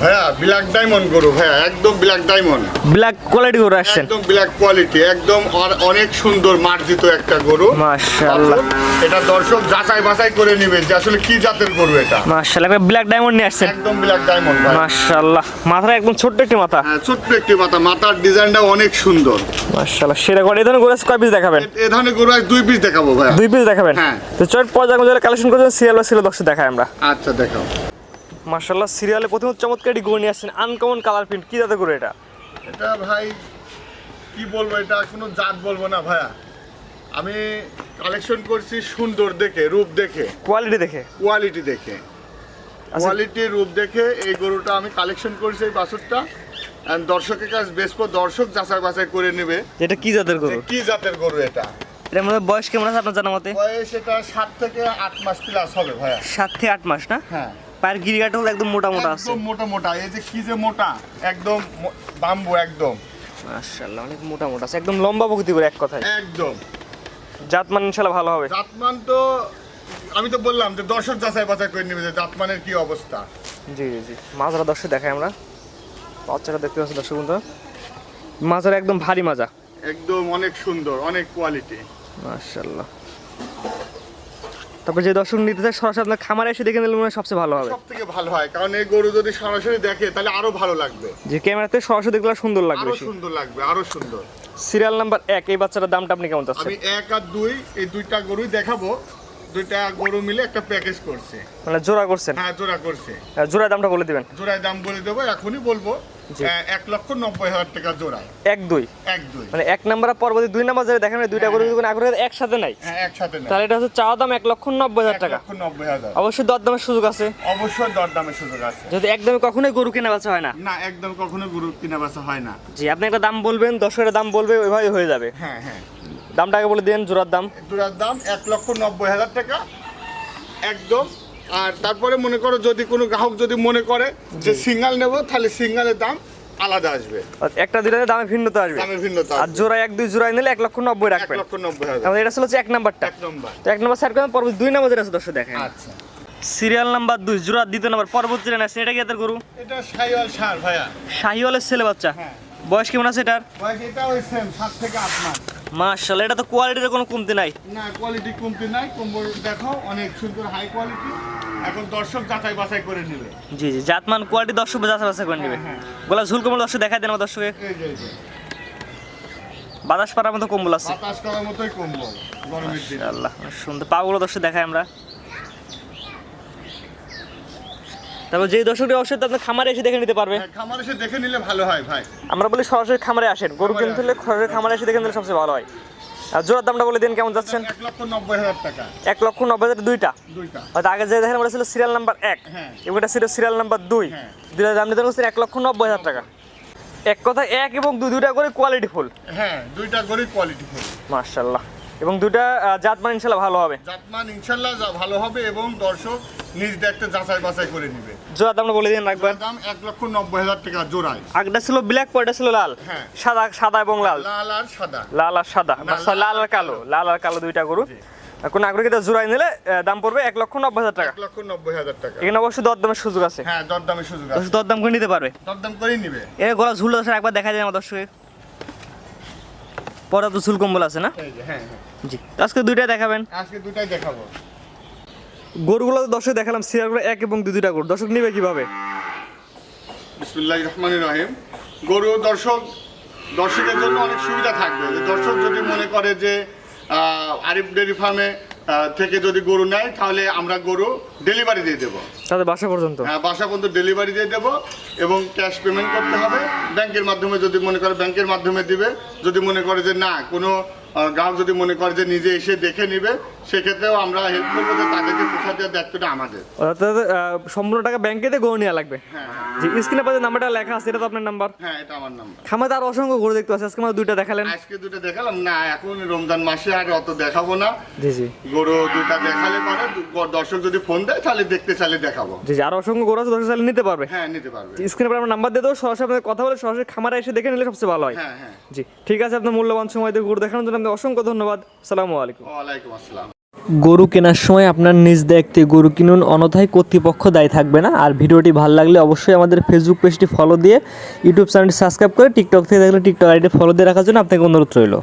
ভাইয়া black diamond গরু ভাইয়া, একদম ব্ল্যাক ডায়মন্ড, ব্ল্যাক কোয়ালিটি গরু আসছেন, একদম ব্ল্যাক কোয়ালিটি, একদম আর অনেক সুন্দর মার্জিত একটা গরু। মাশাআল্লাহ, এটা দর্শক যাচাই বাছাই করে নেবেন যে আসলে কি জাতের গরু এটা। মাশাআল্লাহ, একটা ব্ল্যাক ডায়মন্ড নিয়ে আসছেন, একদম ব্ল্যাক ডায়মন্ড ভাই। মাশাআল্লাহ, মাথাটা একদম ছোট্ট একটি মাথা। হ্যাঁ, ছোট্ট একটি মাথা, মাথার ডিজাইনটা অনেক সুন্দর। মাশাআল্লাহ, সেরা করে এই ধরনের গরু কয় পিস দেখাবেন? এই ধরনের গরু আজ 2 পিস দেখাবো ভাইয়া। 2 পিস দেখাবেন? হ্যাঁ। তো চট পর্যায়ে যারা কালেকশন করেছেন সিরিয়াল বা সিরিয়াল বক্সে দেখাই আমরা। আচ্ছা দেখাও। মাশাআল্লাহ, সিরিয়ালে প্রথম চমৎকার একটি গরু নিয়ে আসছেন, আনকমন কালার প্রিন্ট, কি জাতের গরু এটা? এটা ভাই কি বলবো, এটা কোনো জাত বলবো না ভাইয়া, আমি কালেকশন করছি সুন্দর দেখে, রূপ দেখে, কোয়ালিটি দেখে, কোয়ালিটি দেখে, কোয়ালিটি রূপ দেখে এই গরুটা আমি কালেকশন করছি, এই বাছুরটা। আর দর্শকের কাছে বেচবো, দর্শক যাচাই বাছাই করে নেবে এটা কি জাতের যে গরু, কি জাতের গরু এটা। এটার মধ্যে বয়স কেমন আছে আপনার জানা মতে? বয়স এটা 7 থেকে 8 মাস প্লাস হবে ভাইয়া। 7 থেকে 8 মাস না? হ্যাঁ, পায়ের গিরিগাটা হলো একদম মোটা মোটা আছে, একদম মোটা মোটা, এই যে কি যে মোটা, একদম বাম্বু একদম। মাশাআল্লাহ, অনেক মোটা মোটা আছে, একদম লম্বা প্রকৃতি করে এক কথায়। একদম জাতমান ইনশাআল্লাহ ভালো হবে। জাতমান তো আমি তো বললাম যে দর্শক যাচাই বাছাই করে নেবে যে জাতমানের কি অবস্থা। জি জি জি, মাজারা দর্শক দেখাই আমরা, বাচ্চাটা দেখতে পাচ্ছি দর্শক বন্ধু, মাজারা একদম ভারী মাজা, একদম অনেক সুন্দর, অনেক কোয়ালিটি। মাশাআল্লাহ। তারপর যে দর্শক নিতে চায় সরাসরি আপনার খামারে এসে দেখে নিলে মনে হয় সবচেয়ে ভালো হবে। সব থেকে ভালো হয়, কারণ এই গরু যদি সরাসরি দেখে তাহলে আরো ভালো লাগবে, যে ক্যামেরাতে সরাসরি দেখলে সুন্দর লাগবে আরো বেশি। সুন্দর লাগবে, আরো সুন্দর। সিরিয়াল নাম্বার 1 এই বাচ্চাটার দামটা আপনি কেমন চাচ্ছেন? আমি 1 আর 2 এই দুইটা গরুই দেখাবো, দুইটা গরু মিলে একটা প্যাকেজ করছে। মানে জোড়া করছেন? হ্যাঁ, জোড়া করছে। জোড়ার দামটা বলে দিবেন। জোড়ায় দাম বলে দেবো, এখনই বলবো। 1,90,000 টাকা জোড়ায়। 1-2 1-2 মানে 1 নাম্বার আর পরবর্তী 2 নাম্বার যারা দেখেন দুইটা করে যদি কোনো আগ্রহ একসাথে নাই, হ্যাঁ, একসাথে না, তাহলে এটা হচ্ছে চাওয়া দাম 1,90,000 টাকা। 1,90,000 অবশ্যই দরদামের সুযোগ আছে, অবশ্যই দরদামের সুযোগ আছে। যদি একদমই কখনোই গরু কেনা বেচা হয় না। না, একদম কখনো গরু কিনা বেচা হয় না। জি, আপনি একটা দাম বলবেন, দর্শকের দাম বলবে, ওইভাবে হয়ে যাবে। হ্যাঁ হ্যাঁ, দামটা আগে বলে দেন, জোড়ার দাম। জোড়ার দাম 1,90,000 টাকা একদম। আর তারপরে মনে করো যদি কোনো গ্রাহক যদি মনে করে যে সিঙ্গেল নেব, তাহলে সিঙ্গেলের দাম আলাদা আসবে, একটা দুইটাতে দামে ভিন্নতা আসবে। দামের ভিন্নতা আর জোড়া 1-2 জোড়ায় নিলে 1,90,000 রাখবেন। 1,90,000। তাহলে এটা হচ্ছে 1 নাম্বারটা। 1 নম্বর। তো 1 নাম্বার সাইড করেন, পরবর্তী 2 নাম্বার যেটা আছে দর্শক দেখেন। আচ্ছা, সিরিয়াল নাম্বার 2 জোড়া 2 নাম্বার পরবর্তী যেটা আছে, এটা কি এদের গরু? এটা শাহিওয়াল ষাঁড় ভাইয়া। শাহিওয়ালের ছেলে বাচ্চা। হ্যাঁ, বয়স কেমন আছে এটার? বয়স এটা ওই সেম 7 থেকে 8 মাস। মাশাআল্লাহ, এটা তো কোয়ালিটির কোনো কমতি নাই। না, কোয়ালিটি কমতি নাই, কম্বল দেখো অনেক সুন্দর হাই কোয়ালিটি। এখন দর্শক যাচাই বাছাই করে নেবে। জি জি, জাতমান কোয়ালিটি দর্শক যাচাই বাছাই করে নেবে। হ্যাঁ। গলা ঝুল কম্বল দর্শক দেখাই দেন আমার দর্শকে, এই যে এই যে বাতাস পাড়ার মতো কম্বল আছে। বাতাস করার মতোই কম্বল গরমের দিনে। মাশাআল্লাহ, অনেক সুন্দর। পাগুলো দর্শক দেখাই আমরা। তারপর যেই দর্শকটি অবশ্যই তো আপনার খামারে এসে দেখে নিতে পারবে। হ্যাঁ, খামার এসে দেখে নিলে ভালো হয় ভাই। আমরা বলি সরাসরি খামারে আসেন, গরু কিনতে হলে সরাসরি খামারে এসে দেখে নিলে সবচেয়ে ভালো হয়। আর জোড়ার দামটা বলে দিন কেমন যাচ্ছেন? 1,90,000 টাকা 1,90,000 দুইটা। দুইটা। হয়তো আগে যে দেখেন ওটা ছিল সিরিয়াল নাম্বার 1, হ্যাঁ। এবারটা ছিল সিরিয়াল নাম্বার 2। হ্যাঁ। দুইটা দাম নিতে হচ্ছে 1,90,000 টাকা। এক কথা 1 এবং 2 দুইটা করে কোয়ালিটি ফুল। হ্যাঁ, দুইটা গরিব কোয়ালিটি ফুল। মাশাআল্লাহ, এবং দুইটা জাতমান ইনশাআল্লাহ ভালো হবে। জাতমান ইনশাআল্লাহ ভালো হবে এবং দর্শক নিজ দেখতে যাচাই বাছাই করে নেবে। জোড়ার দামটা বলে দিন রাখবেন। দাম 1,90,000 টাকা জোড়ায়। আগটা ছিল ব্ল্যাক, পরেরটা ছিল লাল। হ্যাঁ। সাদা, সাদা এবং লাল। লাল আর সাদা। লাল আর সাদা, লাল আর কালো, লাল আর কালো দুইটা গরু। কোন আগ্রহীটা জোড়ায় নিলে দাম পড়বে 1,90,000 টাকা। 1,90,000 টাকা। এখানে অবশ্যই দরদামের সুযোগ আছে। হ্যাঁ, দরদামের সুযোগ আছে। দরদাম করে নিতে পারবে। দরদাম করেই নিবে। এর গলা ঝুল দর্শক একবার দেখা যায় আমার দর্শকে। পরে তো ঝুল কম্বল আছে না? এই যে, হ্যাঁ হ্যাঁ, জি, আজকে দুইটা দেখাবেন। আজকে দুটাই দেখাবো। গরুগুলো তো দর্শক দেখালাম, সিরিয়াল করে 1 এবং 2 দুইটা গরু। দর্শক নিবে কিভাবে? বিসমিল্লাহির রহমানির রহিম। গরু দর্শকের জন্য অনেক সুবিধা থাকবে। যে দর্শক যদি মনে করে যে আরিফ ডেয়ারি ফার্মে থেকে যদি গরু নেয়, তাহলে আমরা গরু ডেলিভারি দিয়ে দেবো। তাদের বাসা পর্যন্ত? হ্যাঁ, বাসা পর্যন্ত ডেলিভারি দিয়ে দেবো এবং ক্যাশ পেমেন্ট করতে হবে। ব্যাংকের মাধ্যমে যদি মনে করে ব্যাংকের মাধ্যমে দিবে। যদি মনে করে যে না, কোনো গ্রাহক যদি মনে করে যে নিজে এসে দেখে নিবে, সেক্ষেত্রেও আমরা হেল্প করবো, যে তাদেরকে পোষা দেওয়ার দায়িত্বটা আমাদের। অর্থাৎ সম্পূর্ণ টাকা ব্যাংকে দিয়ে গরু নেওয়া লাগবে। হ্যাঁ জি, স্ক্রিনে পাশে নাম্বারটা লেখা আছে, এটা তো আপনার নাম্বার। হ্যাঁ, এটা আমার নাম্বার। খামারে আর অসংখ্য গরু দেখতে পাচ্ছি, আজকে আমরা দুইটা দেখালেন। আজকে দুটো দেখালাম না, এখন রমজান মাসে আর অত দেখাবো না। জি জি গরু দুটা দেখালে পরে দর্শক যদি ফোন দেয়, তাহলে দেখতে চাইলে দেখাবো। জি জি, আর অসংখ্য গরু আছে, দর্শক চাইলে নিতে পারবে। হ্যাঁ, নিতে পারবে। স্ক্রিনে পর আমরা নাম্বার দিয়ে দেবো, সরাসরি আপনাদের কথা বলে সরাসরি খামারে এসে দেখে নিলে সবচেয়ে ভালো হয়। হ্যাঁ হ্যাঁ, জি, ঠিক আছে, আপনার মূল্যবান সময় দিয়ে গরু দেখানোর জন্য আপনাকে অসংখ্য ধন্যবাদ। আসসালামু আলাইকুম। ওয়ালাইকুম আসসালাম। গরু কেনার সময় আপনার নিজ দায়িত্বে গরু কিনুন, অন্যথায় কর্তৃপক্ষ দায়ী থাকবে না। আর ভিডিওটি ভালো লাগলে অবশ্যই আমাদের ফেসবুক পেজটি ফলো দিয়ে ইউটিউব চ্যানেলটি সাবস্ক্রাইব করে টিকটক থেকে দেখলে টিকটক আইডি ফলো দিয়ে রাখার জন্য আপনাকে অনুরোধ রইল।